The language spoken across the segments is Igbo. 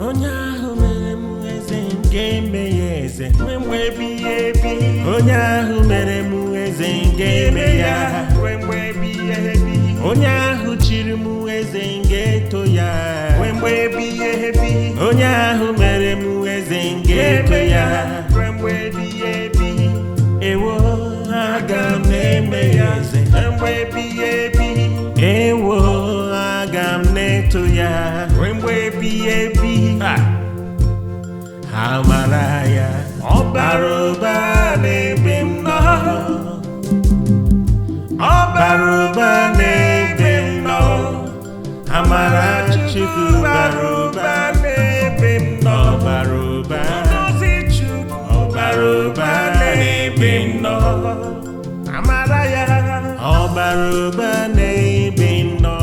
onye ahụ mere m eze nke eme ya eze mgbe ebighị ebi, onye ahụ mere m eze nke eme ya mgbe ebighị ebi, onye ahụ chiri m eze nke eto ya mgbe ebighị ebi, onye ahụ mere m eze nke eto ya mgbe ebighị ebi, ewo aga m na-eme ya eze mgbe ebighị ebi, ewo aga m na-eto ya mgbe ebighị ebi. Ha mara ya ọ bara ụba n'ebe m nọ, ọ bara ụba n'ebe m nọ, amara Chukwu bara ụba n'ebe m nọ, ọ bara ụba ngọzi Chukwu ọ bara ụba n'ebe m nọ, amara ya ọ bara ụba n'ebe m nọ,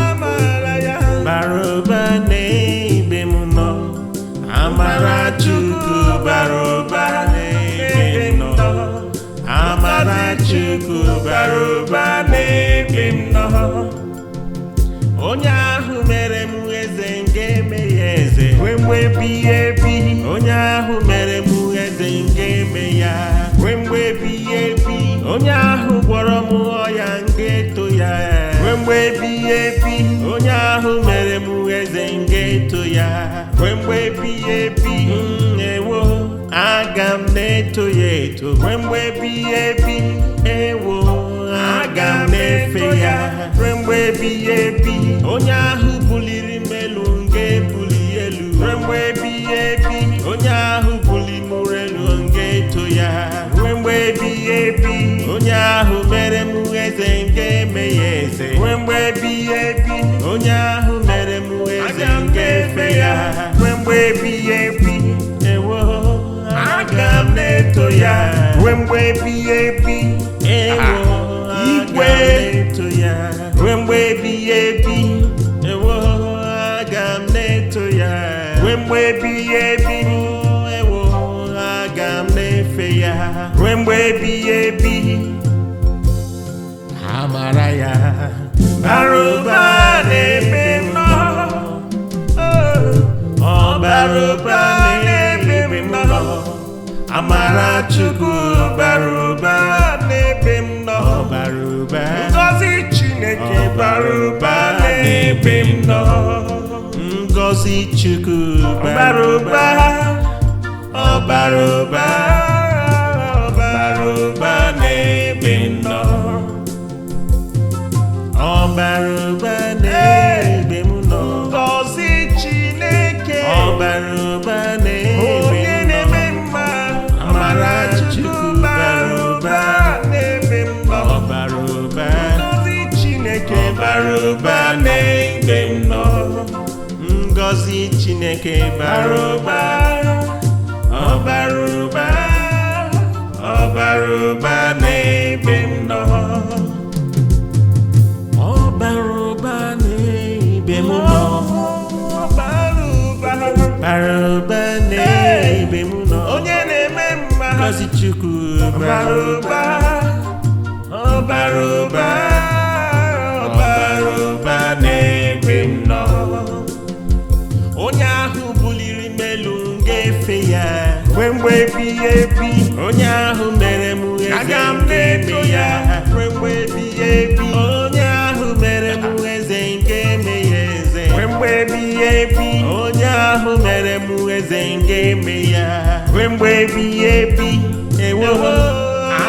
amara ya bara ụba n'ebe m nọ, amara Chukwu bara ụba n'ebe m nọ, amara Chukwu bara ụba n'ebe m nọ. Onye ahụ mere m eze nke eme ya eze mgbe ebighị ebi, onye ahụ mere m eze nke eme ya mgbe ebighị ebi, onye ahụ gwọrọ m ọya nke eto ya mgbe ebighị ebi, onye ahụ mere m eze nke eto ya mgbe ebighị ebi, ewo aga m na-eto ya eto mgbe ebighị ebi, ewo aga m na-efe ya mgbe ebighị ebi, onye ahụ buliri m elu nga ebuli elu mgbe ebighị ebi, onye ahụ buli m elu nga eto ya mgbe ebighị ebi, onye ahụ mere m eze nke eme ya eze mgbe ebighị ebi, onye ahụ mere m eze nke efe ya mgbe ebighị ebi, ewo aga m na-eto ya mgbe ebighị ebi, ewo igwe na-eto ya mgbe ebighị ebi, ewo aga m na-eto ya mgbe ebighị ebi, ewo aga m na-efe ya mgbe ebighị ebi. Amara ya bara ụba n'ebe m nọ, ọ bara ụba n'ebe m nọ, amara Chukwu bara ụba n'ebe m nọ, ọ bara ụba ngọzi Chineke bara ụba n'ebe m nọ, ngọzi Chukwu bara ụba, ọ bara ụba, ọ bara ụba n'ebe m nọ, ọ bara ụba n'ebe m nọ, ngọzi Chineke ọ bara ụba n'ebe m nọ, amara Chukwu bara ụba n'ebe m nọ, ọ bara ụba ngọzi Chineke bara ụba n'ebe m nọ, ngọzi Chineke bara ụba, ọ bara ụba, ọ bara ụba n'ebe m nọ, ọ bara ụba n'ebe m nọ, bara ụba n'ebe m nọ, onye na-eme mma ngọzi Chukwu bara ụba, ọ bara ụba, ọ bara ụba n'ebe m nọ, onye ahụ buliri m elu ga-efe ya mgbe ebighị ebi, onye ahụ mere m eze nke eme ya mgbe ebighị ebi, onye ahụ mere m eze nke eme ya eze mgbe ebighị ebi, onye ahụ mere m eze nke eme ya mgbe ebighị ebi, ewo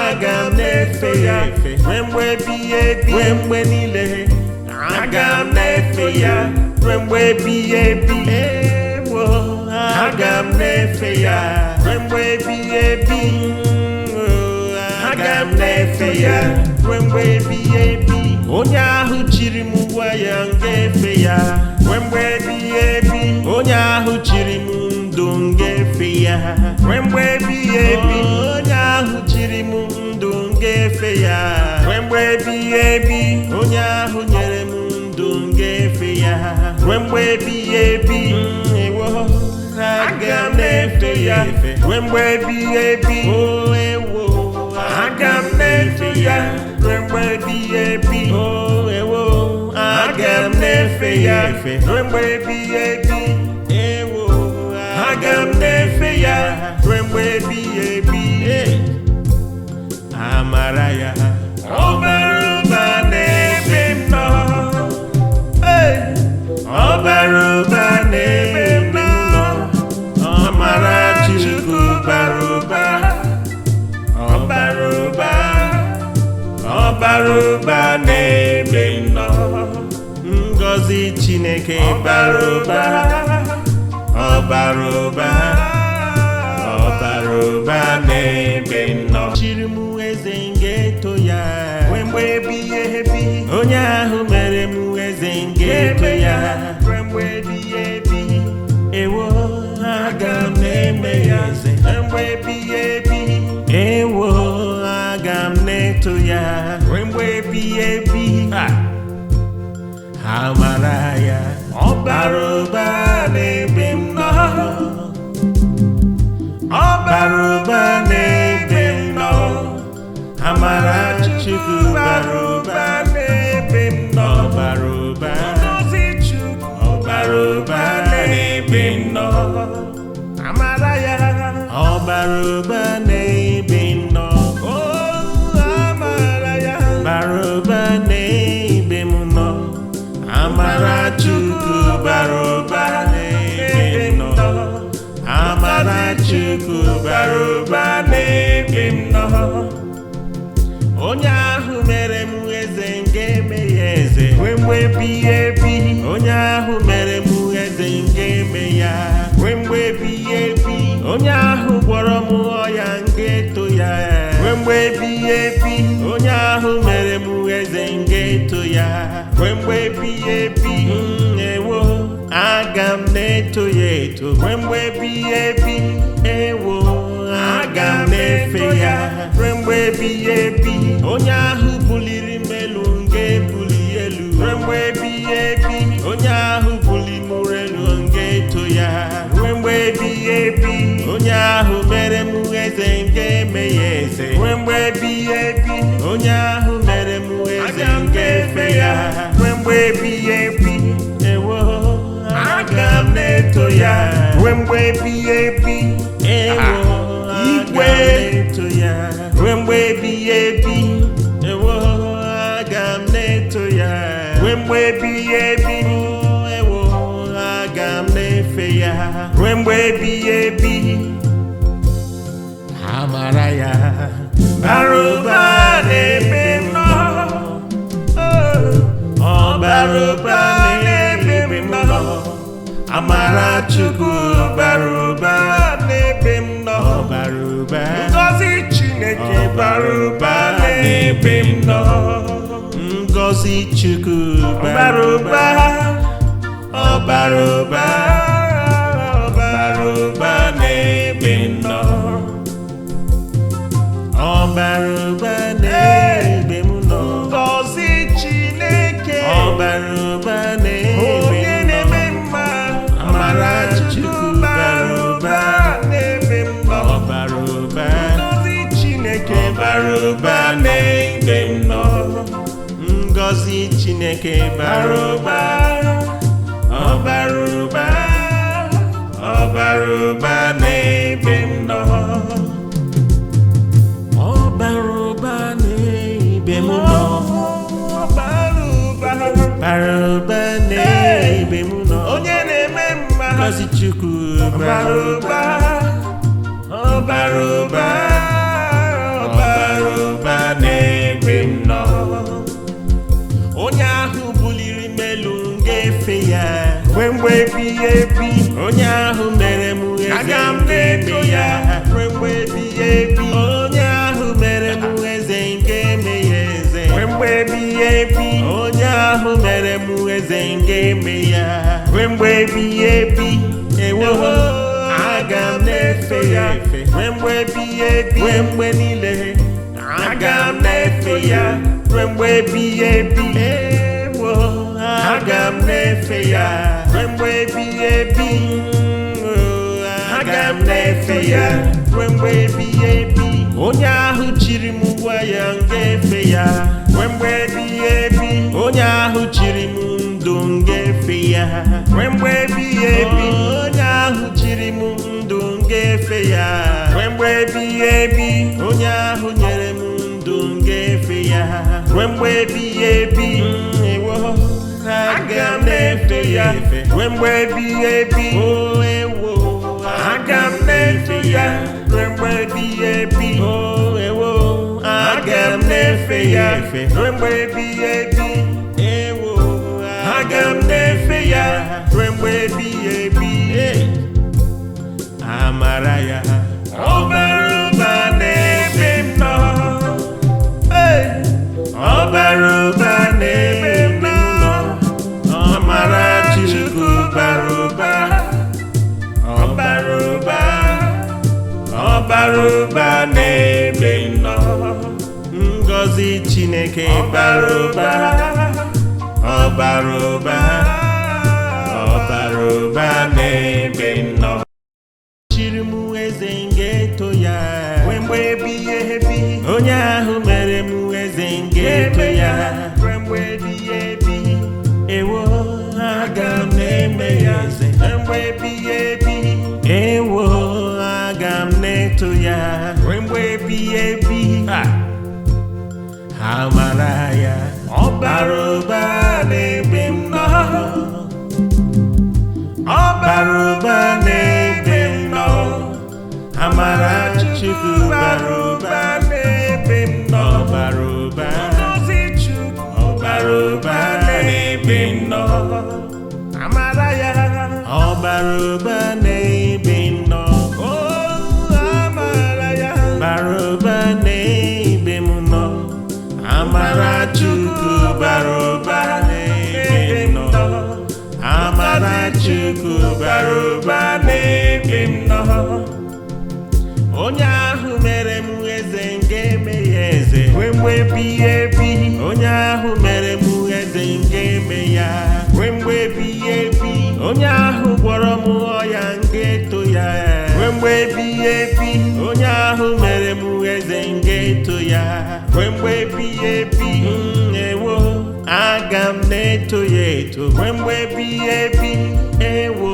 aga m na-efe ya efe mgbe ebighị ebi, mgbe niile aga m na-efe ya mgbe ebighị ebi, ewo aga m na-efe ya mgbe ebighị ebi, aga m na-efe ya mgbe ebighị ebi, onye ahụ chiri m ụwa ya ga-efe ya mgbe ebighị ebi, onye ahụ chiri m ndụ ga-efe ya mgbe ebighị ebi, onye ahụ chiri m ndụ ga-efe ya mgbe ebighị ebi, onye ahụ nyere m ndụ ga-efe ya mgbe ebighị ebi, ewo aga m na-efe ya mgbe ebighị ebi, ewo aga m na-efe ya mgbe ebighị ebi, ewo aga m na-efe ya mgbe ebighị ebi. amara ya ọ bara ụba n'ebe m nọ, ọ bara ụba n'ebe m nọ, amara Chukwu bara ụba, ọ bara ụba, ọ bara ụba n'ebe m nọ, ngọzi Chineke bara ụba, ọ bara ụba, ọ bara ụba n'ebe m nọ. Chiri m eze ngeto ya mgbe ebighị ebi, onye ahụ mere m eze ngeto ya mgbe ebighị ebi, ewo aga m na-eme ya eze mgbe ebighị ebi, ewo aga m na-eto ya mgbe ebighị ebi. Amara ya ọ bara ụba n'ebe m nọ, ọ bara ụba n'ebe m nọ, amara Chukwu bara ụba n'ebe m nọ, ọ bara ụba, ngọzi Chukwu ọ bara ụba n'ebe m nọ, amara ya ọ bara ụba n'ebe m nọ, amara ya bara ụba n'ebe m nọ, amara Chukwu bara ụba n'ebe m nọ, amara Chukwu bara ụba n'ebe m nọ. Onye ahụ mere m eze nke eme ya eze mgbe ebighị ebi, onye ahụ mere m eze nke eme ya mgbe ebighị ebi, onye ahụ gwọrọ m ọya nke eto ya mgbe ebighị ebi, onye ahụ mere m eze nke eto ya mgbe ebighị ebi, ewo aga m na-eto ya eto mgbe ebighị ebi, ewo aga m na-efe ya mgbe ebighị ebi, onye ahụ buliri m elu nga ebuli elu mgbe ebighị ebi, onye ahụ buli m elu nga eto ya mgbe ebighị ebi, onye ahụ mere m eze nke eme ya eze mgbe ebighị ebi, onye ahụ mere m eze nke efe ya mgbe ebighị ebi, ewo aga m na-eto ya mgbe ebighị ebi, ewo igwe na-eto ya mgbe ebighị ebi, ewo aga m na-eto ya mgbe ebighị ebi, ewo aga m na-efe ya mgbe ebighị ebi. Amara ya bara ụba n'ebe m nọ, ọ bara ụba n'ebe m nọ, amara Chukwu bara ụba n'ebe m nọ, ọ bara ụba, ngọzi Chineke bara ụba n'ebe m nọ, ngọzi Chukwu bara ụba, ọ bara ụba, ọ bara ụba n'ebe m nọ, ọ bara ụba n'ebe m nọ, ngọzi Chineke ọ bara ụba n'ebe m nọ, amara Chukwu bara ụba n'ebe m nọ, ọ bara ụba, ngọzi Chineke bara ụba n'ebe m nọ, ngọzi Chineke bara ụba, ọ bara ụba, ọ bara ụba n'ebe m nọ, ọ bara ụba n'ebe m nọ, bara ụba n'ebe m nọ, onye na-eme mma ngọzi Chukwu bara ụba, ọ bara ụba, ọ bara ụba n'ebe m nọ, onye ahụ buliri m elu nga-efe ya mgbe ebighị ebi, onye ahụ mere m eze nke eme ya mgbe ebighị ebi, onye ahụ mere m eze nke eme ya eze mgbe ebighị ebi, onye ahụ mere m eze nke eme ya mgbe ebighị ebi, ewo aga m na-efe ya efe mgbe ebighị ebi, mgbe niile aga m na-efe ya mgbe ebighị ebi, ewo aga m na-efe ya mgbe ebighị ebi, aga m na-efe ya mgbe ebighị ebi, onye ahụ chiri m gwa ya nga-efe ya mgbe ebighị ebi, onye ahụ chiri m ndụ nga-efe ya mgbe ebighị ebi, onye ahụ chiri m ndụ nga-efe ya mgbe ebighị ebi, onye ahụ nyere m ndụ ya ruo mgbe ebighị ebi. Ewo aga m na-eto ya ruo mgbe ebighị ebi. Oh ewo aga m na-eto ya ruo mgbe ebighị ebi. Oh ewo aga m na-efe ya ruo mgbe ebighị ebi. Ewo aga m na-efe ya ruo mgbe ebighị ebi. Amara ya ọ bara ụba n'ebe m nọ. Ọ bara ụba n'ebe m nọ. Amara Chukwu bara ụba. Ọ bara ụba. Ọ bara ụba n'ebe m nọ. Ngọzi Chineke bara ụba. Ọ bara ụba. Ọ bara ụba n'ebe m nọ. Chiri m eze ngeto ya ruo mgbe ebighị ebi. Onye ahụ mere m eze ngeto ya ruo mgbe ebighị ebi. Ewo aga m na-eme ya eze ruo mgbe ebighị ebi. Ewo aga m na-eto ya ruo mgbe ebighị ebi. Amara ya ọ bara ụba n'ebe m nọ. Ọ bara ụba n'ebe m nọ. Amara Chukwu bara ụba n'ebe m nọ. Ọ bara ụba. Ngọzi Chukwu ọ bara ụba n'ebe m nọ. Amara ya ọ bara ụba n'ebe m nọ. Oh amara ya bara ụba n'ebe m nọ. Amara Chukwu bara ụba n'ebe m nọ. Amara Chukwu bara ụba n'ebe m nọ. Onye ahụ mere m eze nke eme ya eze ruo mgbe ebighị ebi. Onye ahụ mere m eze nke eme ya ruo mgbe ebighị ebi. Onye ahụ gwọrọ m ọya nke eto ya ruo mgbe ebighị ebi. Onye ahụ mere m eze nke eto ya ruo mgbe ebighị ebi. Ewo aga m na-eto ya eto ruo mgbe ebighị ebi. Ewo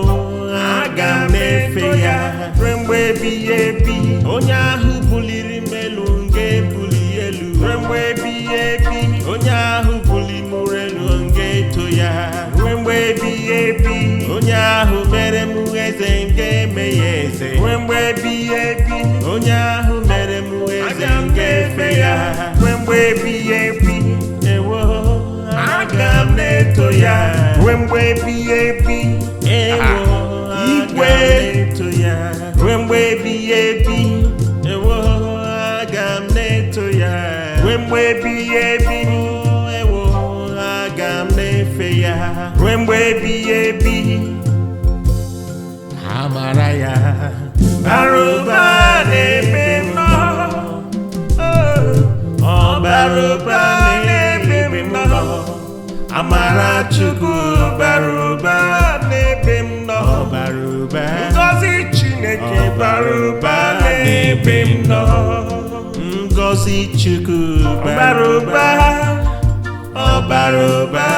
aga m na-efe ya ruo mgbe ebighị ebi. Onye ahụ buliri m elu nga ebuli elu ruo mgbe ebighị ebi. Onye ahụ buli m elu nga eto ya ruo mgbe ebighị ebi. Onye ahụ mere m eze nke eme ya eze ruo mgbe ebighị ebi. Onye ahụ mere m eze nke efe ya ruo mgbe ebighị ebi. Ewo aga m na-eto ya ruo mgbe ebighị ebi. Ewo igwe na-eto ya ruo mgbe ebighị ebi. Ewo aga m na-eto ya ruo mgbe ebighị ebi. Ewo aga m na-efe ya ruo mgbe ebighị ebi. Amara ya bara ụba n'ebe m nọ. Ọ bara ụba n'ebe m nọ. Amara Chukwu bara ụba n'ebe m nọ. Ọ bara ụba. Ngọzi Chineke bara ụba n'ebe m nọ. Ngọzi Chukwu bara ụba. Ọ bara ụba.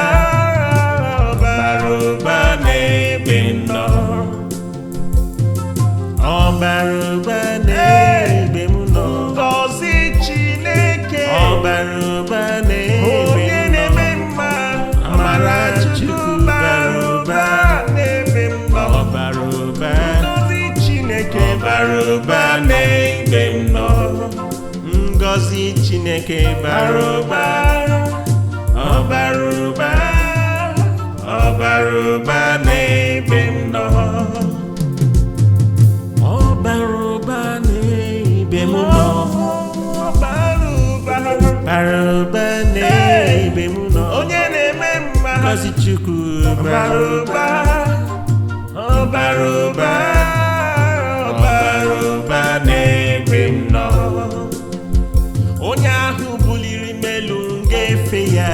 Ọ bara ụba n'ebe m nọ. Ọ bara ụba n'ebe m nọ. Ngọzi Chineke ọ bara ụba n'ebe m nọ. Onye na-eme mma. Amara Chukwu bara ụba n'ebe m nọ. Ọ bara ụba. Ngọzi Chineke bara ụba n'ebe m nọ. Ngọzi Chineke bara ụba. Ọ bara ụba. Ọ bara ụba n'ebe m nọ. Ọ bara ụba n'ebe m nọ. Bara ụba n'ebe m nọ. Onye na-eme mma. Ngọzi Chukwu bara ụba. Ọ bara ụba. Ọ bara ụba n'ebe m nọ. Onye ahụ buliri m elu nga efe ya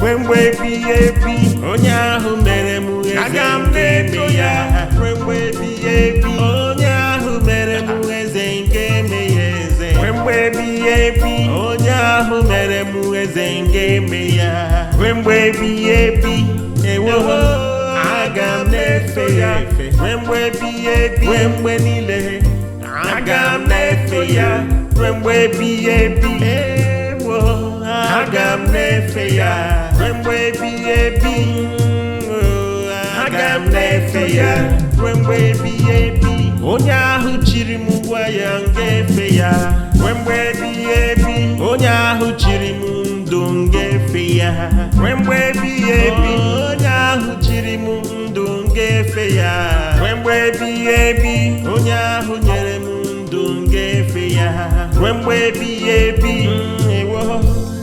ruo mgbe ebighị ebi. Onye ahụ mere m eze nke eme ya ruo mgbe ebighị ebi. Onye ahụ mere m eze nke eme ya eze ruo mgbe ebighị ebi. Onye ahụ mere m eze nke eme ya ruo mgbe ebighị ebi. Ewo aga m na-efe ya ruo mgbe ebighị ebi. Ruo mgbe niile aga m na-efe ya ruo mgbe ebighị ebi. Ewo aga m na-efe ya ruo mgbe ebighị ebi. Aga m na-efe ya ruo mgbe ebighị ebi. Onye ahụ chiri m gwa ya m ga-efe ya ruo mgbe ebighị ebi. Onye ahụ chiri m ndụ m ga-efe ya ruo mgbe ebighị ebi. Onye ahụ chiri m ndụ m ga-efe ya ruo mgbe ebighị ebi. Onye ahụ nyere m ndụ m ga-efe ya ruo mgbe ebighị ebi.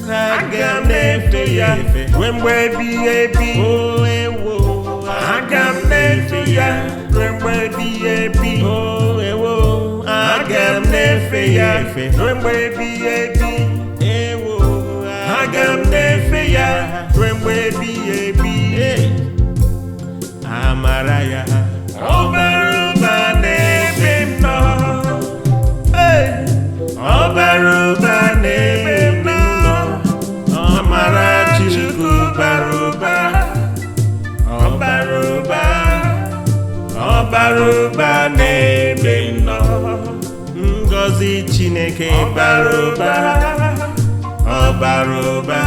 Aga m na-efe ya ruo mgbe ebighị ebi. Aga m na-efe ya ruo mgbe ebighị ebi. Aga m na-efe ya ruo mgbe ebighị ebi. Aga m na-efe ya ruo mgbe ebighị ebi. Amara ya ọ bara ụba n'ebe m nọ. Ọ bara ụba n'ebe m nọ. Amara Chukwu bara ụba. Ọ bara ụba. Ọ bara ụba n'ebe m nọ. Ngọzi Chineke bara ụba. Ọ bara ụba.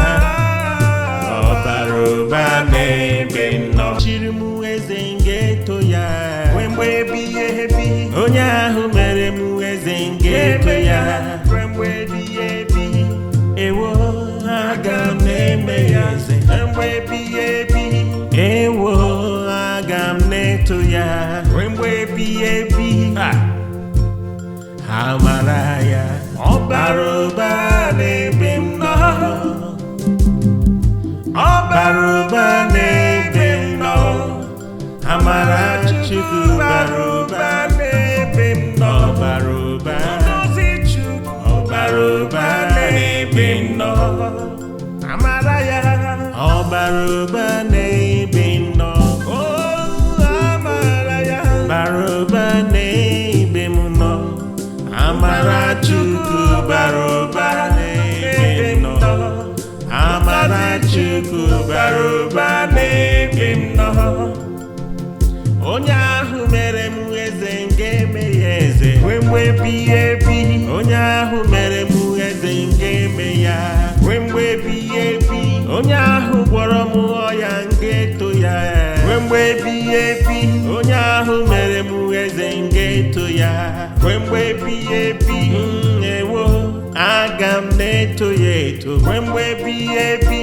Ọ bara ụba n'ebe m nọ. Chiri m eze m ga-eto ya ruo mgbe ebighị ebi. Onye ahụ mere m eze m ga-eto ya ruo mgbe ebighị ebi. Aga m na-eme ya eze ruo mgbe ebighị ebi. Aga m na-eto ya ruo mgbe ebighị ebi. Amara ya ọ bara ụba n'ebe m nọ. Ọ bara ụba n'ebe m nọ. Amara Chukwu bara ụba n'ebe m nọ. Ọ bara ụba. Ọ bara ụba n'ebe m nọ. Amara ya ọ bara ụba n'ebe m nọ. Amara ya bara ụba n'ebe m nọ. Amara Chukwu bara ụba n'ebe m nọ. Amara Chukwu bara ụba n'ebe m nọ. Onye ahụ mere m eze m ga-eme ya eze ruo mgbe ebighị ebi. Onye ahụ mere m eze m ga-eme ya ruo mgbe ebighị ebi. Onye ahụ gwọrọ m ọya m ga-eto ya ruo mgbe ebighị ebi. Onye ahụ mere m eze m ga-eto ya ruo mgbe ebighị ebi. Aga m na-eto ya eto ruo mgbe ebighị ebi.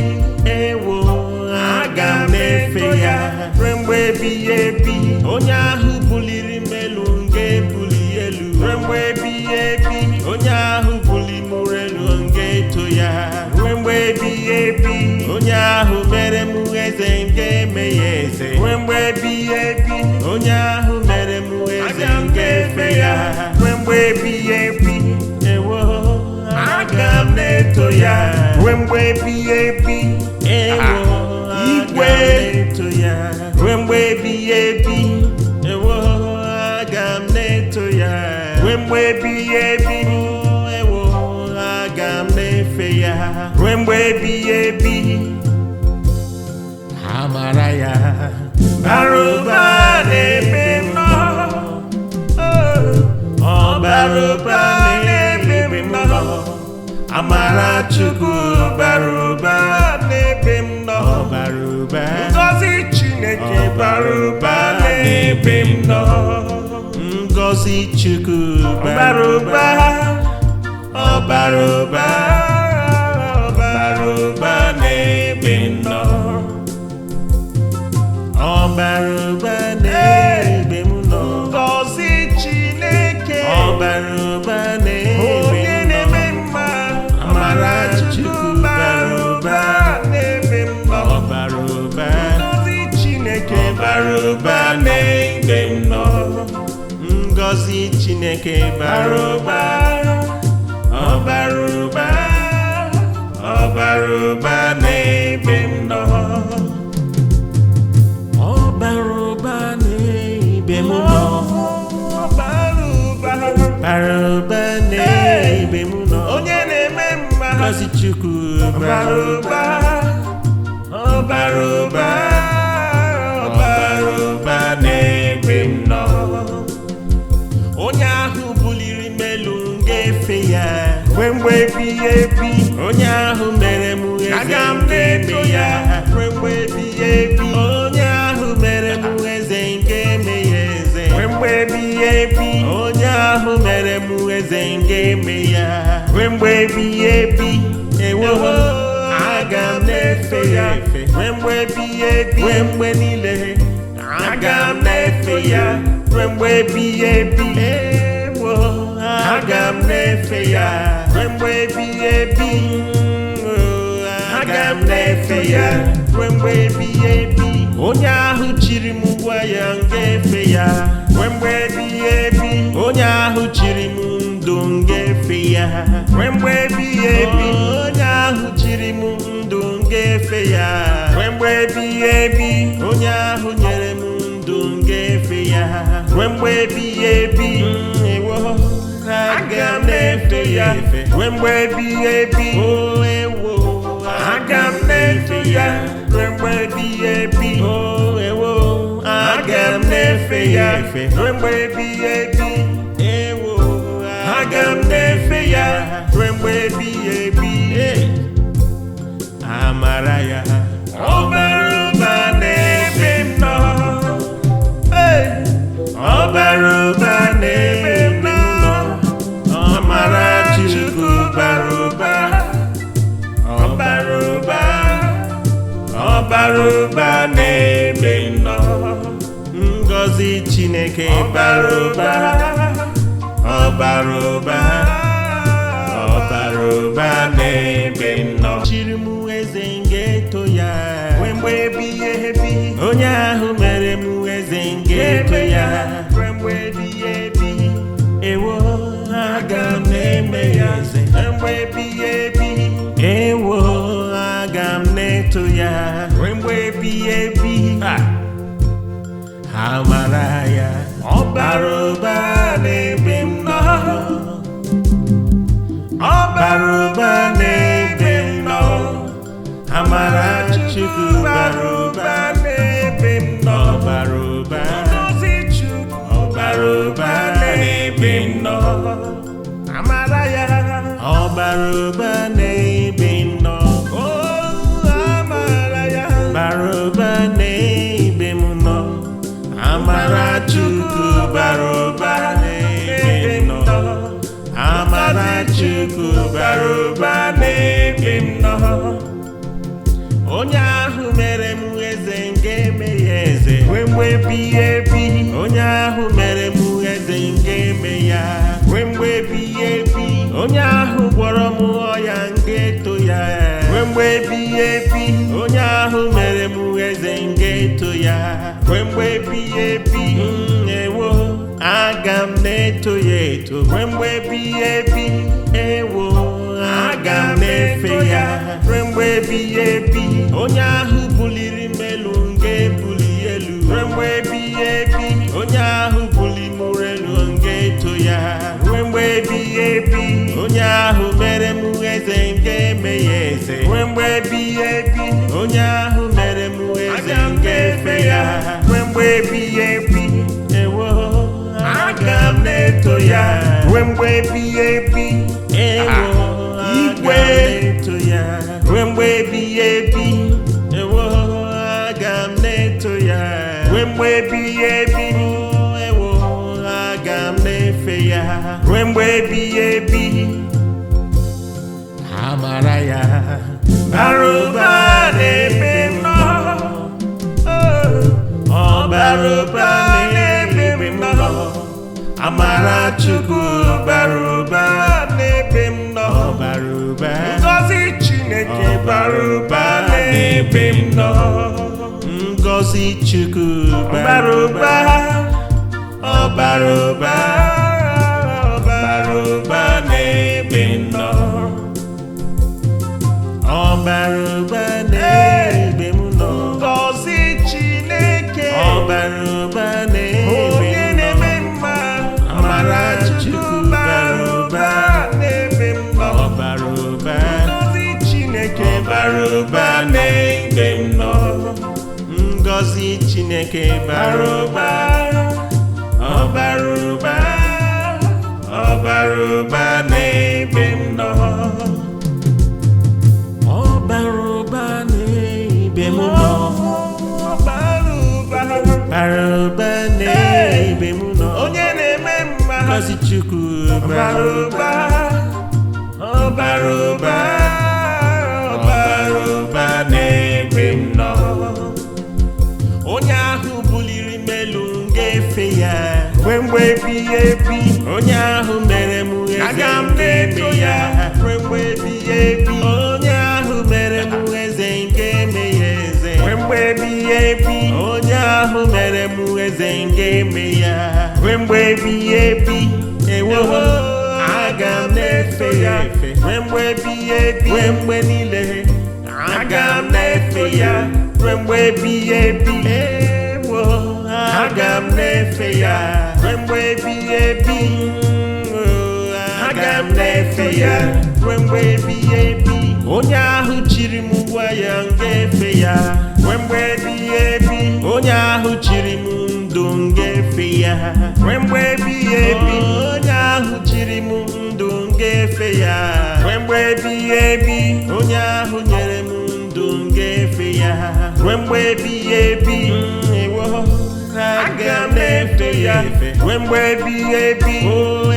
Aga m na-efe ya ruo mgbe ebighị ebi. Onye ahụ buliri m elu m ga-ebuli elu ruo mgbe ebighị ebi. Onye ahụ buli m elu m ga-eto ya ruo mgbe ebighị ebi. Onye ahụ mere m eze m ga-eme ya eze ruo mgbe ebighị ebi. Onye ahụ mere m eze m ga-efe ya ruo mgbe ebighị ebi. Aga m na-eto ya ruo mgbe ebighị ebi. Igwe na-eto ya ruo mgbe ebighị ebi. Aga m na-eto ya ruo mgbe ebighị ebi. Aga m na-efe ya ruo mgbe ebighị ebi. Amara ya bara ụba n'ebe m nọ. Ọ bara ụba n'ebe m nọ. Amara Chukwu bara ụba n'ebe m nọ. Ọ bara ụba. Ngọzi Chineke bara ụba n'ebe m nọ. Ngọzi Chukwu bara ụba. Ọ bara ụba. Ọ bara ụba n'ebe m nọ. Ọ bara ụba n'ebe m nọ. Ngọzi Chineke ọ bara ụba n'ebe m nọ. Amara Chukwu bara ụba n'ebe m nọ. Ọ bara ụba. Ngọzi Chineke bara ụba n'ebe m nọ. Ngọzi Chineke bara ụba. Ọ bara ụba. Ọ bara ụba n'ebe m nọ. Ọ bara ụba n'ebe m nọ. Bara ụba n'ebe m nọ. Onye na-eme mma. Ngọzi Chukwu bara ụba. Ọ bara ụba. Ọ bara ụba n'ebe m nọ. Onye ahụ buliri m elu m ga-efe ya ruo mgbe ebighị ebi. Onye ahụ mere m aga m na-eto ya ruo mgbe ebighị ebi. Onye ahụ mere m eze nke eme ya eze ruo mgbe ebighị ebi. Onye ahụ mere m eze nke eme ya ruo mgbe ebighị ebi. Ewo, aga m na-efe ya ruo mgbe ebighị ebi. Ruo mgbe niile aga m na-efe ya ruo mgbe ebighị ebi. Ewo, aga m na-efe ya ruo mgbe ebighị ebi. Aga m na-efe ya ruo mgbe ebighị ebi. Onye ahụ chiri m gwa ya m ga-efe ya ruo mgbe ebighị ebi. Onye ahụ chiri m ndụ m ga-efe ya ruo mgbe ebighị ebi. Onye ahụ chiri m ndụ m ga-efe ya ruo mgbe ebighị ebi. Onye ahụ nyere m ndụ m ga-efe ya ruo mgbe ebighị ebi. Ewo, aga m na-efe ya ruo mgbe ebighị ebi. Ewo, aga m na-efe ya ruo mgbe ebighị ebi. Ewo, aga m na-efe ya ruo mgbe ebighị ebi. Ewo, aga m na-efe ya ruo mgbe ebighị ebi. Amara ya ọ bara ụba n'ebe m nọ. Ọ bara ụba n'ebe m nọ. Amara Chukwu bara ụba. Ọ bara ụba. Ọ bara ụba n'ebe m nọ. Ngọzi Chineke bara ụba. Ọ bara ụba. Ọ bara ụba n'ebe m nọ. Chiri m eze ga-eto ya ruo mgbe ebighị ebi. Onye ahụ mere m eze ga-eto ya ruo mgbe ebighị ebi. Ewo, aga m na-eme ya eze ruo mgbe ebighị ebi. Ewo, aga m na-eto ya ruo mgbe ebighị ebi. Amara ya ọ bara ụba n'ebe m nọ. Ọ bara ụba n'ebe m nọ. Amara Chukwu bara ụba n'ebe m nọ. Ọ bara ụba. Ngọzi Chukwu ọ bara ụba n'ebe m nọ. Amara ya ọ bara ụba n'ebe m nọ. Amara ya bara ụba n'ebe m nọ. Amara Chukwu bara ụba n'ebe m nọ. Amara Chukwu bara ụba n'ebe m nọ. Onye ahụ mere m eze nke eme ya eze ruo mgbe ebighị ebi. Onye ahụ mere m eze nke eme ya ruo mgbe ebighị ebi. Onye ahụ gwọrọ m ọya nke eto ya ruo mgbe ebighị ebi. Onye ahụ mere m eze nke eto ya ruo mgbe ebighị ebi. Ewo, aga m na-eto ya eto ruo mgbe ebighị ebi. Ewo, aga m na-efe ya ruo mgbe ebighị ebi. Onye ahụ buliri m elu ga-ebuli elu ruo mgbe ebighị ebi. Onye ahụ buli m elu ga-eto ya ruo mgbe ebighị ebi. Onye ahụ mere m eze nke eme ya eze ruo mgbe ebighị ebi. Onye ahụ mere m eze nke efe ya ruo mgbe ebighị ebi. Ewo, aga m na-eto ya ruo mgbe ebighị ebi. Ewo, igwe na-eto ya ruo mgbe ebighị ebi. Ewo, aga m na-eto ya ruo mgbe ebighị ebi. Ewo, aga m na-efe ya ruo mgbe ebighị ebi. Amara ya bara ụba n'ebe m nọ. Ọ bara ụba n'ebe m nọ. Amara Chukwu bara ụba n'ebe m nọ. Ọ bara ụba. Ngọzi Chineke bara ụba n'ebe m nọ. Ngọzi Chukwu bara ụba. Ọ bara ụba. Ọ bara ụba n'ebe m nọ. Ọ bara ụba n'ebe m nọ. Ngọzi Chineke ọ bara ụba n'ebe m nọ. Amara Chukwu bara ụba n'ebe m nọ. Ọ bara ụba. Ngọzi Chineke bara ụba n'ebe m nọ. Ngọzi Chineke bara ụba. Ọ bara ụba. Ọ bara ụba n'ebe m nọ. Ọ bara Ngozi Chukwu bara ụba, ọ bara ụba, ọ bara ụba n'ebe m nọ. Onye ahụ buliri m elu ga-efe ya ruo mgbe ebighị ebi. Onye ahụ mere m eze ga-eme ya ruo mgbe ebighị ebi. Onye ahụ mere m eze ga-eme ya eze ruo mgbe ebighị ebi. Onye ahụ mere m eze ga-eme ya ruo mgbe ebighị ebi. Ewo, aga m na-efe ya efe ruo mgbe ebighị ebi. Ruo mgbe niile aga m na-efe ya ruo mgbe ebighị ebi. Ewo, aga m na-efe ya ruo mgbe ebighị ebi. Aga m na-efe ya ruo mgbe ebighị ebi. Onye ahụ chiri m gwa ya m ga-efe ya ruo mgbe ebighị ebi. Onye ahụ chiri m ndụ m ga-efe ya ruo mgbe ebighị ebi. Onye ahụ chiri m ndụ m ga-efe ya ruo mgbe ebighị ebi. Onye ahụ nyere m ndụ m ga-efe ya ruo mgbe ebighị ebi. Ewo, aga m na-efe ya ruo mgbe ebighị ebi.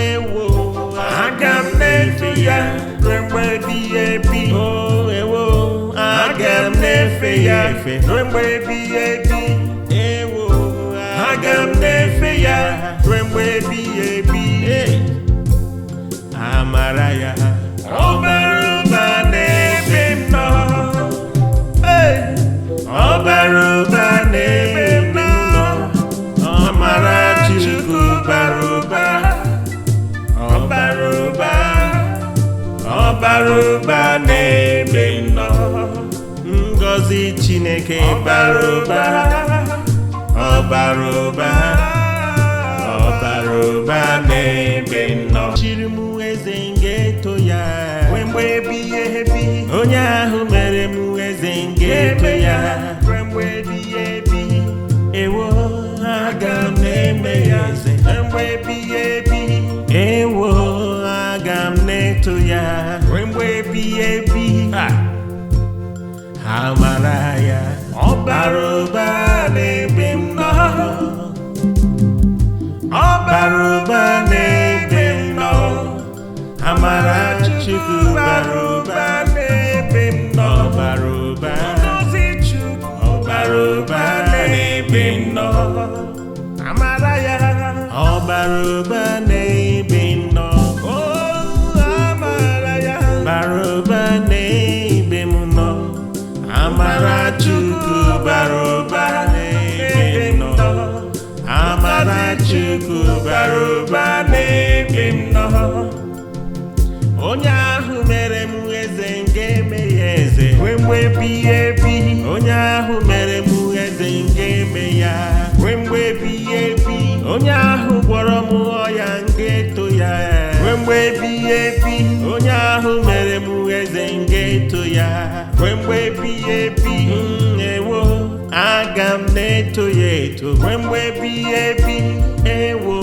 Ewo, aga m na-efe ya ruo mgbe ebighị ebi. Ewo, aga m na-efe ya ruo mgbe ebighị ebi. Ewo, aga m na-efe ya ruo mgbe ebighị ebi. Amara ya ọ bara ụba n'ebe m nọ. Ọ bara ụba n'ebe m nọ. Amara Chukwu bara ụba, ọ bara ụba, ọ bara ụba n'ebe m nọ. Ngozi Chineke bara ụba, ọ bara ụba, ọ bara ụba n'ebe m nọ. Chiri m eze ga-eto ya ruo mgbe ebighị ebi. Onye ahụ mere m eze ga-eto ya ruo mgbe ebighị ebi. Ewo, aga m na-eme ya eze ruo mgbe ebighị ebi. Ewo, aga m na-eto ya ruo mgbe ebighị ebi. Amara ya ọ bara ụba n'ebe m nọ. Ọ bara ụba n'ebe m nọ. Amara Chukwu bara ụba n'ebe m nọ. Ọ bara ụba, Ngozi Chukwu ọ bara ụba n'ebe m nọ. Amara ya ọ bara ụba n'ebe m nọ. Amara ya bara ụba n'ebe m nọ. Amara Chukwu bara ụba n'ebe m nọ. Amara Chukwu bara ụba n'ebe m nọ. Onye ahụ mere m eze ga-eme ya eze ruo mgbe ebighị ebi. Onye ahụ mere m eze ga-eme ya ruo mgbe ebighị ebi. Onye ahụ gwọrọ m ọya ga-eto ya ruo mgbe ebighị ebi. Onye ahụ mere m eze ga-eto ya ruo mgbe ebighị ebi. Ewo, aga m na-eto ya eto ruo mgbe ebighị ebi. Ewo,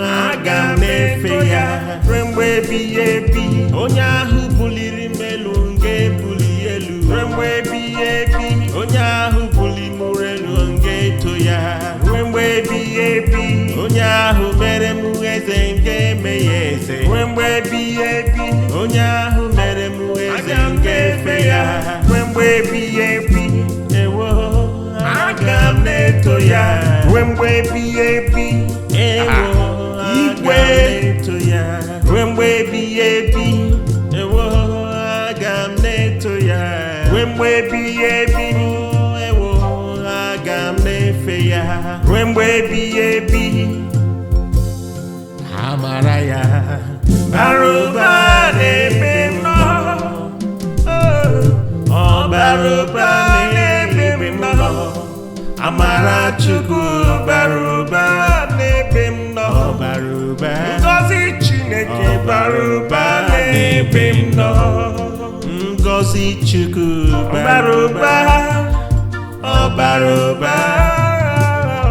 aga m na-efe ya ruo mgbe ebighị ebi. Onye ahụ buliri m elu ga-ebuli elu ruo mgbe ebighị ebi. Onye ahụ buli m elu ga-eto ya ruo mgbe ebighị ebi. Onye ahụ mere m eze ga-eme ya eze ruo mgbe ebighị ebi. Onye ahụ mere m eze ga-efe ya ruo mgbe ebighị ebi. Ewo, aga m na-eto ya ruo mgbe ebighị ebi. Ewo, igwe na-eto ya ruo mgbe ebighị ebi. Ewo, aga m na-eto ya ruo mgbe ebighị ebi. Ewo, aga m na-efe ya ruo mgbe ebighị ebi. Amara ya bara ụba n'ebe m nọ. Ọ bara ụba n'ebe m nọ. Amara Chukwu bara ụba n'ebe m nọ. Ọ bara ụba, Ngozi Chineke bara ụba n'ebe m nọ. Ngozi Chukwu bara ụba, ọ bara ụba,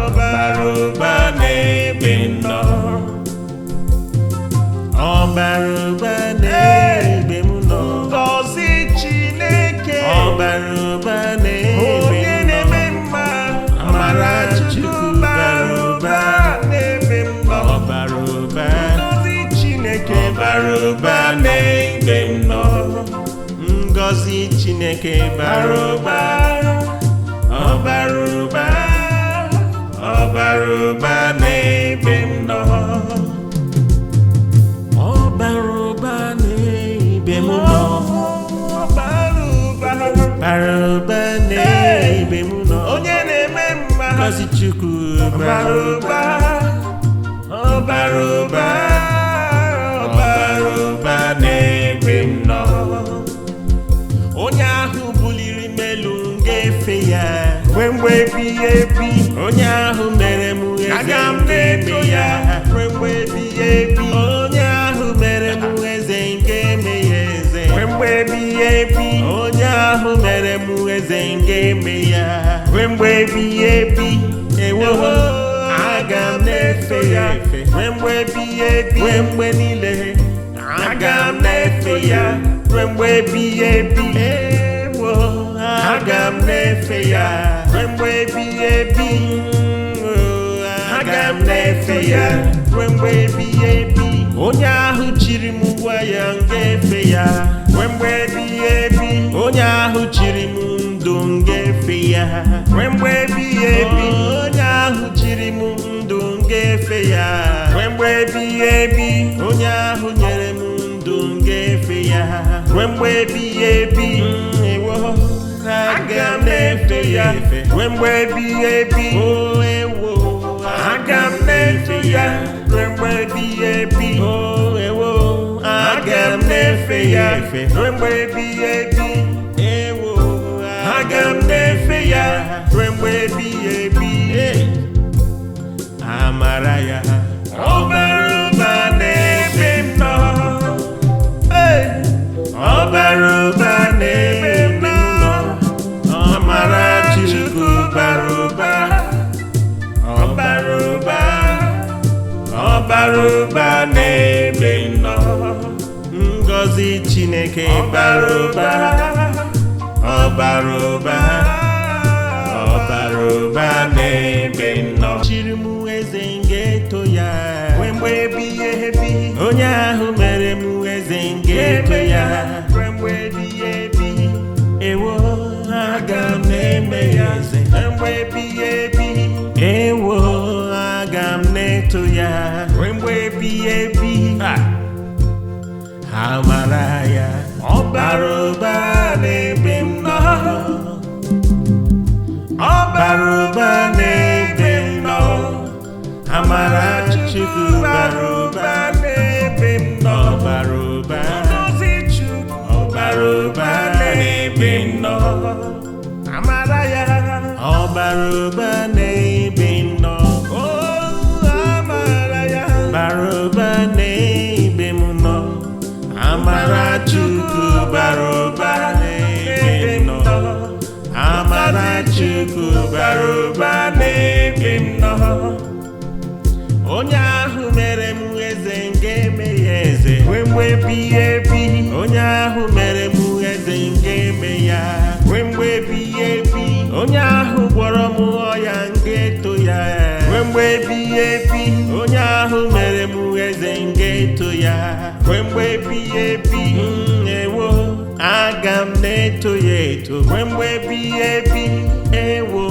ọ bara ụba n'ebe m nọ. Ọ bara ụba n'ebe m nọ. Ngozi Chineke ọ bara ụba n'ebe m nọ. Amara Chukwu bara ụba n'ebe m nọ. Ọ bara ụba. Chineke bara ụba, ọ bara ụba, ọ bara ụba n'ebe m nọ, ọ bara ụba n'ebe m nọ, ọ bara ụba, bara ụba n'ebe m nọ. Onye na-eme mma ngọzi Chukwu bara ụba, ọ bara ụba, ọ bara ụba n'ebe m nọ. Onye ahụ buliri m elu ga-efe ya ruo mgbe ebighị ebi. Onye ahụ mere m eze nke eme ya ruo mgbe ebighị ebi. Onye ahụ mere m eze nke eme ya eze ruo mgbe ebighị ebi. Onye ahụ mere m eze nke eme ya ruo mgbe ebighị ebi. Ewo, aga m na-efe ya ruo mgbe ebighị ebi, ruo mgbe niile. Aga m na-efe ya ruo mgbe ebighị ebi. Ewo, aga m na-efe ya ruo mgbe ebighị ebi. Aga m na-efe ya ruo mgbe ebighị ebi. Onye ahụ chiri m ụwa ya ga-efe ya ruo mgbe ebighị ebi. Onye ahụ chiri m ndụ ga-efe ya ruo mgbe ebighị ebi. Onye ahụ chiri m ndụ ga-efe ya ruo mgbe ebighị ebi. Onye ahụ nyere m ndụ ga-efe ya ruo mgbe ebighị ebi. Ewo, aga m na-efe ya ruo mgbe ebighị ebi. Ewo, aga m na-efe ya ruo mgbe ebighị ebi. Ewo, aga m na-efe ya ruo mgbe ebighị ebi. Ewo, aga m na-efe ya ruo mgbe ebighị ebi. Amara ya ọ bara ụba n'ebe m nọ, ọ bara ụba n'ebe m nọ. Amara Chukwu bara ụba, ọ bara ụba, ọ bara ụba n'ebe m nọ. Ngọzi Chineke bara ụba, ọ bara ụba, ọ bara ụba n'ebe m nọ. Chiri m eze ga-eto ya ruo mgbe ebighị ebi. Onye ahụ mere m eze ga-eto ya ruo mgbe ebighị ebi. Ewo, aga m na-eme ya eze ruo mgbe ebighị ebi. Ewo, aga m na-eto ya ruo mgbe ebighị ebi. Amara ya ọ bara ụba n'ebe m nọ, ọ bara ụba n'ebe m nọ. Amara Chukwu bara ụba n'ebe m nọ, ọ bara ụba, ngọzi Chukwu ọ bara ụba n'ebe m nọ. Amara ya ọ bara ụba n'ebe m nọ. Amara ya bara ụba n'ebe m nọ. Amara Chukwu bara ụba n'ebe m nọ. Amara Chukwu bara ụba n'ebe m nọ. Onye ahụ mere m eze nke eme ya eze ruo mgbe ebighị ebi. Onye ahụ mere m eze nke eme ya ruo mgbe ebighị ebi. Onye ahụ gwọrọ m ọya nke eto ya ruo mgbe ebighị ebi. Onye ahụ mere m eze nke eto ya ruo mgbe ebighị ebi. Ewo, aga m na-eto ya eto ruo mgbe ebighị ebi. Ewo,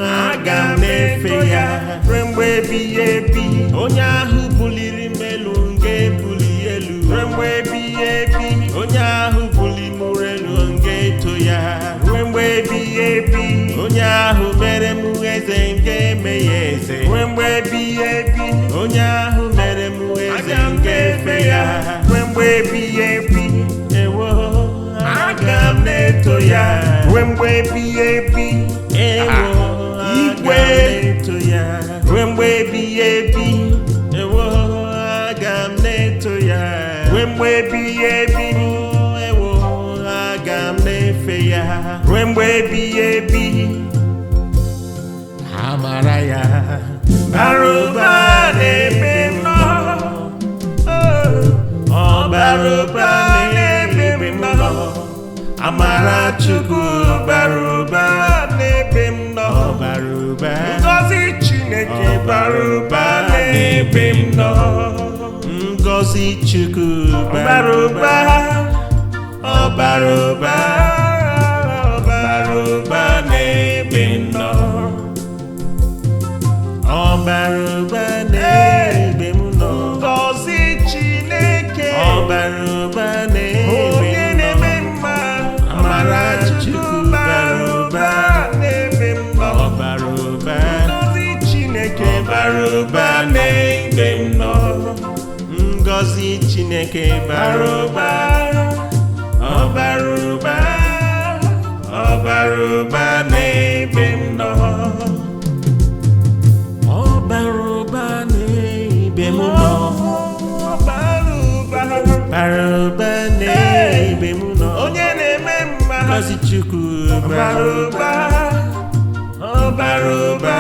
aga m na-efe ya ruo mgbe ebighị ebi. Onye ahụ buliri m elu ga-ebuli elu ruo mgbe ebighị ebi. Onye ahụ buli m elu ga-eto ya ruo mgbe ebighị ebi. Onye ahụ mere m eze nke eme ya eze ruo mgbe ebighị ebi. Onye ahụ mere m eze nke efe ya ruo mgbe ebighị ebi. Ewo, aga m na-eto ya ruo mgbe ebighị ebi. Ewo, igwe na-eto ya ruo mgbe ebighị ebi. Ewo, aga m na-eto ya ruo mgbe ebighị ebi. Ewo, aga m na-efe ya ruo mgbe ebighị ebi. Amara ya bara ụba n'ebe m nọ, ọ bara ụba n'ebe m nọ. Amara Chukwu bara ụba n'ebe m nọ, ọ bara ụba, ngọzi Chineke bara ụba n'ebe m nọ. Ngọzi Chukwu bara ụba, ọ bara ụba, ngọzi Chineke bara ụba, ọ bara ụba, ọ bara ụba n'ebe m nọ, ọ bara ụba n'ebe m nọ, ọ bara ụba, bara ụba n'ebe m nọ, onye na-eme mma ngọzi Chukwu bara ụba, ọ bara ụba,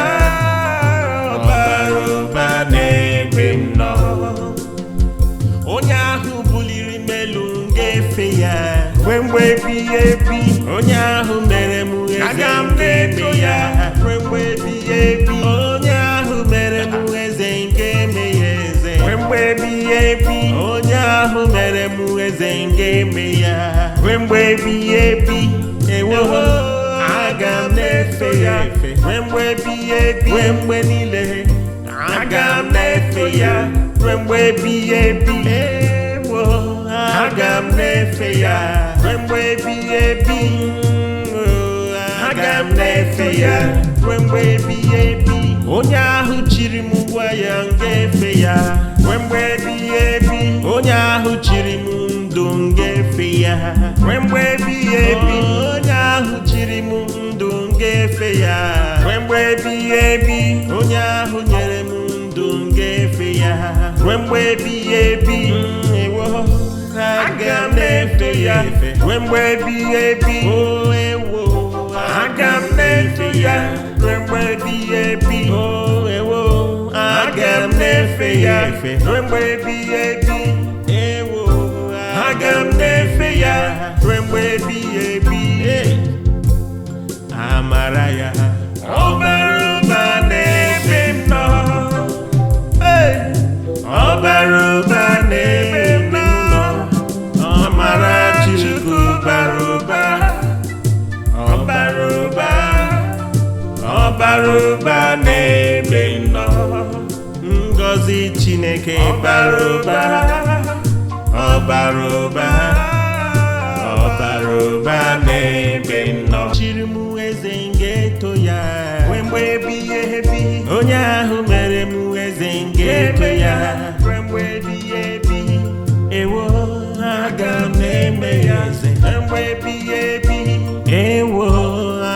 ọ bara ụba n'ebe m nọ, onye ahụ buliri m elu ga-efe ya ruo mgbe ebighị ebi, onye ahụ mere m eze ga-eme ya ruo mgbe ebighị ebi, onye ahụ mere m eze ga-eme ya eze ruo mgbe ebighị ebi, onye ahụ mere m eze ga-eme ya ruo mgbe ebighị ebi, ewo aga m na-efe ya efe ruo mgbe ebighị ebi, ruo mgbe niile aga m na-efe ya ruo mgbe ebighị ebi, ewo aga m na-efe ya ruo mgbe ebighị ebi, aga m na-efe ya ruo mgbe ebighị ebi, onye ahụ chiri m gwa ya m ga-efe ya ruo mgbe ebighị ebi, onye ahụ chiri m ndụ m ga-efe ya ruo mgbe ebighị ebi, onye ahụ chiri m ndụ m ga-efe ya ruo mgbe ebighị ebi, onye ahụ nyere m ndụ m ga-efe ya ruo mgbe ebighị ebi, ewo aga m na-efe ya ruo mgbe ebighị ebi, o ewo aga m na-efe ya ruo mgbe ebighị ebi, o ewo aga m na-efe ya ruo mgbe ebighị ebi, ewo aga m na-efe ya ruo mgbe ebighị ebi, amara ya ọ bara ụba n'ebe m nọ, ọ bara ụba n'ebe m nọ, amara Chukwu bara ụba, ọ bara ụba, ọ bara ụba n'ebe m nọ, ngọzi Chineke bara ụba, ọ bara ụba, ọ bara ụba n'ebe m nọ, chiri m eze ga-eto ya ruo mgbe ebighị ebi, onye ahụ mere m eze ga-eto ya ruo mgbe ebighị ebi, ewo aga m na-eme ya eze ruo mgbe ebighị ebi, ewo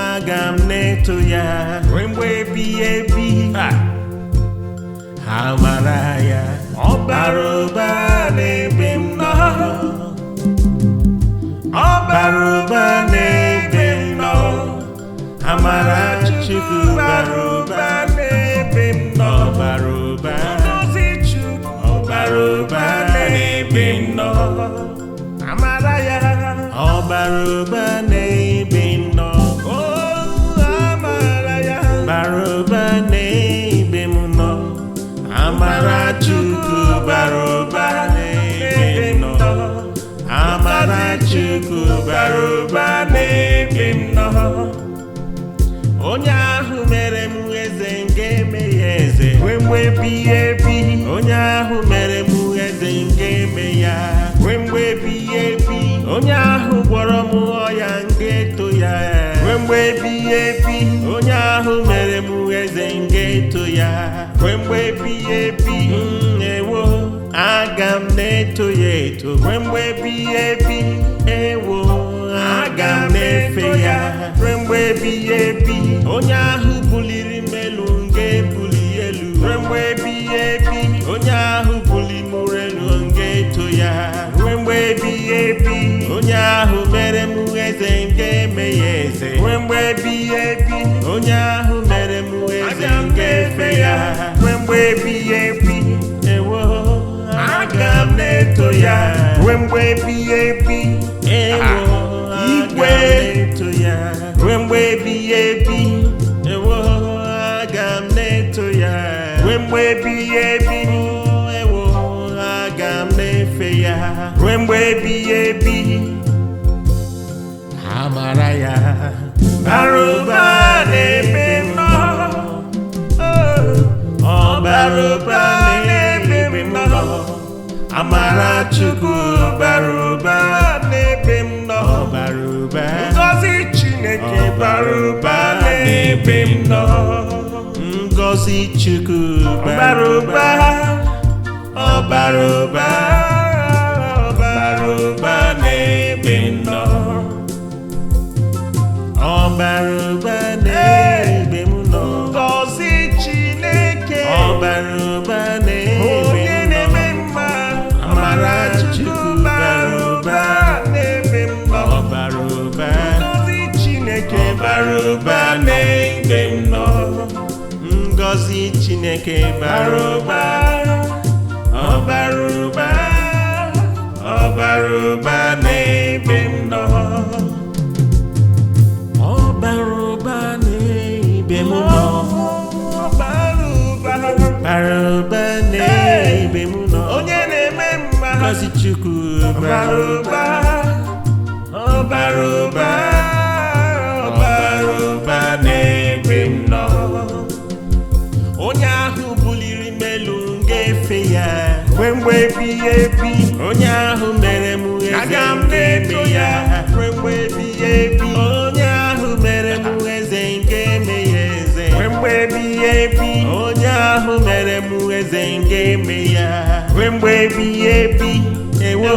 aga m na-eto ya ruo mgbe ebighị ebi, amara ya ọ bara ụba n'ebe m nọ, ọ bara ụba n'ebe m nọ, amara Chukwu bara ụba n'ebe m nọ, ọ bara ụba, ngọzi Chukwu ọ bara ụba n'ebe m nọ, amara ya ọ bara ụba n'ebe m nọ, o amara ya bara ụba n'ebe m nọ, amara Chukwu bara ụba n'ebe m nọ, amara Chukwu bara ụba n'ebe m nọ, onye ahụ mere m eze ga-eme ya eze ruo mgbe ebighị ebi, onye ahụ mere m eze ga-eme ya ruo mgbe ebighị ebi, onye ahụ gwọrọ m ọya ga-eto ya ruo mgbe ebighị ebi, onye ahụ mere m eze ga-eto ya ruo mgbe ebighị ebi, ewo aga m na-eto ya eto ruo mgbe ebighị ebi, ewo aga m na-efe ya ruo mgbe ebighị ebi, onye ahụ buliri m elu ga-ebuli elu ruo mgbe ebighị ebi, onye ahụ buli m elu ga-eto ya ruo mgbe ebighị ebi, onye ahụ mere m eze ga-eme ya eze ruo mgbe ebighị ebi, onye ahụ mere m eze ga-efe ya ruo mgbe ebighị ebi, ewo aga m na-eto ya ruo mgbe ebighị ebi, ewo igwe na-eto ya ruo mgbe ebighị ebi, ewo aga m na-eto ya ruo mgbe ebighị ebi, ewo aga m na-efe ya ruo mgbe ebighị ebi, amara ya bara ụba n'ebe m nọ, ọ bara ụba n'ebe m nọ, amara Chukwu bara ụba n'ebe m nọ, ọ bara ụba, ngọzi Chineke bara ụba n'ebe m nọ, ngọzi Chukwu bara ụba, ọ bara ụba. ọbara ụba n'ebe m nọ. Ngọzi Chineke Ọbara ụba n'ebe onye m nọ. na-eme mma. Amara Chukwu bara ụba n'ebe m nọ. ọbara ụba. Ngọzi Chineke Ọbara ụba n'ebe m nọ. Ngọzi Chineke bara ụba. Ọbara ụba. Ọbara ụba n'ebe m nọ. Ọbara ụba n'ebe m nọ. Ọbara ụba. Bara ụba n'ebe m nọ. Onye na-eme mma. Ngọzi Chukwu bara ụba. Ọbara ụba. Ọbara ụba n'ebe m nọ. Onye ahụ buliri m elu ga-efe ya Ruo mgbe ebighị ebi. onye ahụ mere m eze Aga m na-eto ya ruo mgbe ebighị ebi. onye ahụ mere m eze nke eme ya eze Ruo mgbe ebighị ebi. onye ahụ mere m eze nke eme ya Ruo mgbe ebighị ebi. ewo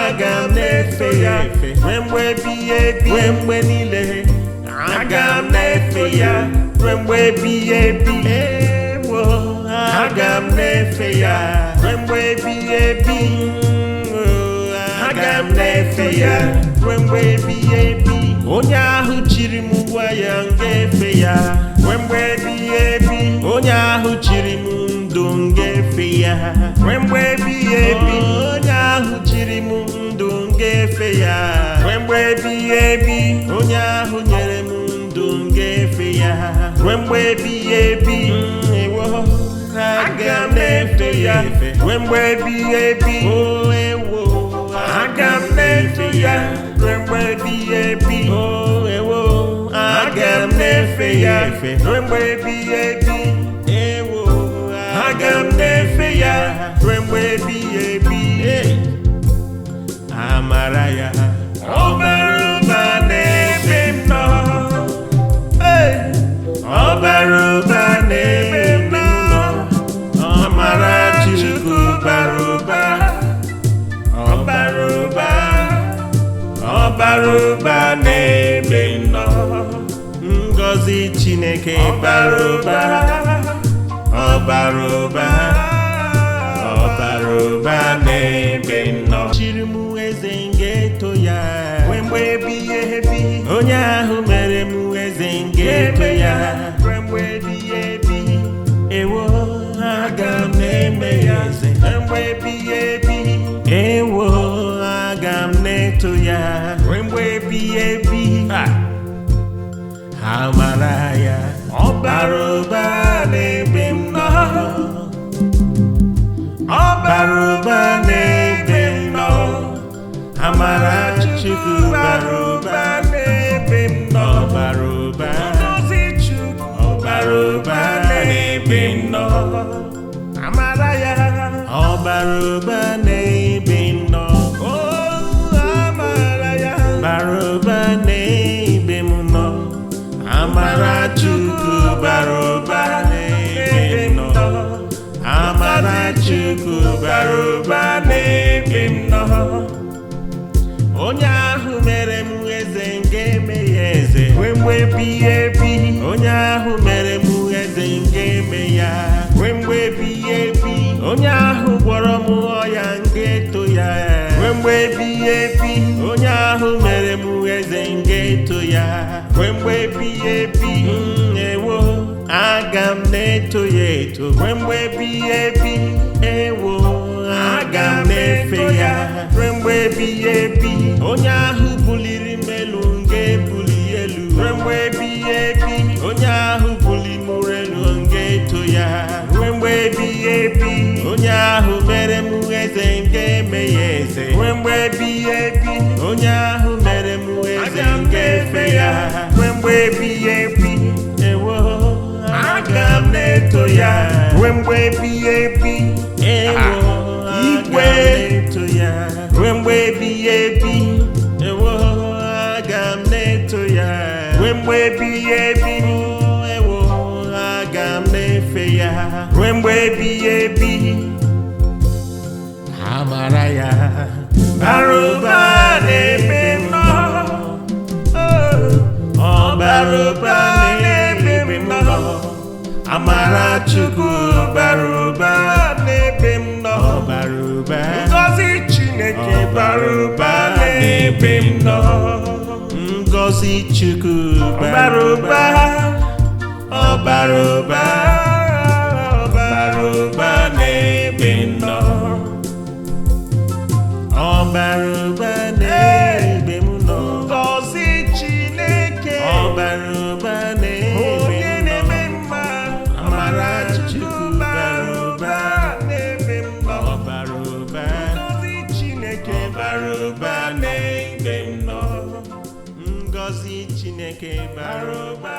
aga m na-efe ya efe Ruo mgbe ebighị ebi. ruo mgbe niile Aga m na-efe ya ruo mgbe ebighị ebi. ewo aga m na-efe ya Ruo mgbe ebighị ebi. aga m na-efe ya ruo mgbe ebighị ebi. onye ahụ chiri m gwa ya m ga-efe ya Ruo mgbe ebighị ebi. onye ahụ chiri m ndụ m ga-efe ya Ruo mgbe ebighị ebi. onye ahụ chiri m ndụ m ga-efe ya Ruo mgbe ebighị ebi. onye ahụ nyere m ndụ m ga-efe ya Ruo mgbe ebighị ebi. ewo aga m na-efe ya efe Ruo mgbe ebighị ebi. o ewo Aga m na-eto ya ruo mgbe ebighị ebi. o ewo aga m na-efe ya efe ruo mgbe ebighị ebi. ewo Aga m na-efe ya ruo mgbe ebighị ebi. amara ya Ọbara ụba n'ebe m nọ. ọbara ụba n'ebe m nọ amara Chukwu bara ụba ọbara ụba ọbara ụba n'ebe m nọ ngọzi Chineke bara ụba ọbara ụba ọbara ụba n'ebe m nọ chiri m eze ga-eto ya Ruo mgbe ebighị ebi. onye ahụ mere m eze ga-eto ya Ruo mgbe ebighị ebi. ewo aga m na-eme ya eze Ruo mgbe ebighị ebi. ewo aga m na-eto ya Ruo mgbe ebighị ebi. amara ya ọbara ụba n'ebe m nọ ọbara ụba n'ebe m nọ amara Chukwu bara ụba n'ebe m nọ. ọbara ụba Ngọzi Chukwu ọbara ụba n'ebe m nọ amara ya. ọbara ụba n'ebe m nọ Amara ya. bara ụba n'ebe m nọ amara Chukwu bara ụba n'ebe m nọ amara Chukwu bara ụba n'ebe m nọ onye ahụ mere m eze nke eme ya eze Ruo mgbe ebighị ebi. onye ahụ mere m eze nke eme ya Ruo mgbe ebighị ebi. onye ahụ gwọrọ m ọya nke eto ya Ruo mgbe ebighị ebi. onye ahụ mere m eze nke eto ya Ruo mgbe ebighị ebi. ewo aga m na-eto ya eto Ruo mgbe ebighị ebi. ewo aga m na-efe ya ruo mgbe ebighị ebi. onye ahụ buliri m elu nga ebuli elu Ruo mgbe ebighị ebi. onye ahụ buli m elu nga eto ya Ruo mgbe ebighị ebi. onye ahụ mere m eze nke eme ya eze Ruo mgbe ebighị ebi. onye ahụ mere m eze nke efe ya ruo mgbe ebighị ebi. ewo aga m na-eto ya Ruo mgbe ebighị ebi. ewo Igwe. aga m na-eto ya Ruo mgbe ebighị ebi. ewo aga m na-eto ya Ruo mgbe ebighị ebi. ewo aga m na-efe ya Ruo mgbe ebighị ebi. amara ya Bara ụba n'ebe m nọ. amara Chukwu bara ụba n'ebe m nọ. bara ụba, Ngọzi Chineke bara ụba n'ebe m nọ. ngọzi Chukwu Bara ụba, bara ụba, bara ụba n'ebe m nọ. Bara ụba n'ebe m nọ. ngọzi Chineke Bara ụba n'ebe onye m nọ. na-eme mma. Amara Chukwu bara ụba n'ebe m nọ. Bara ụba, Ngọzi Chineke bara ụba n'ebe m nọ. Ngọzi Chineke bara ụba.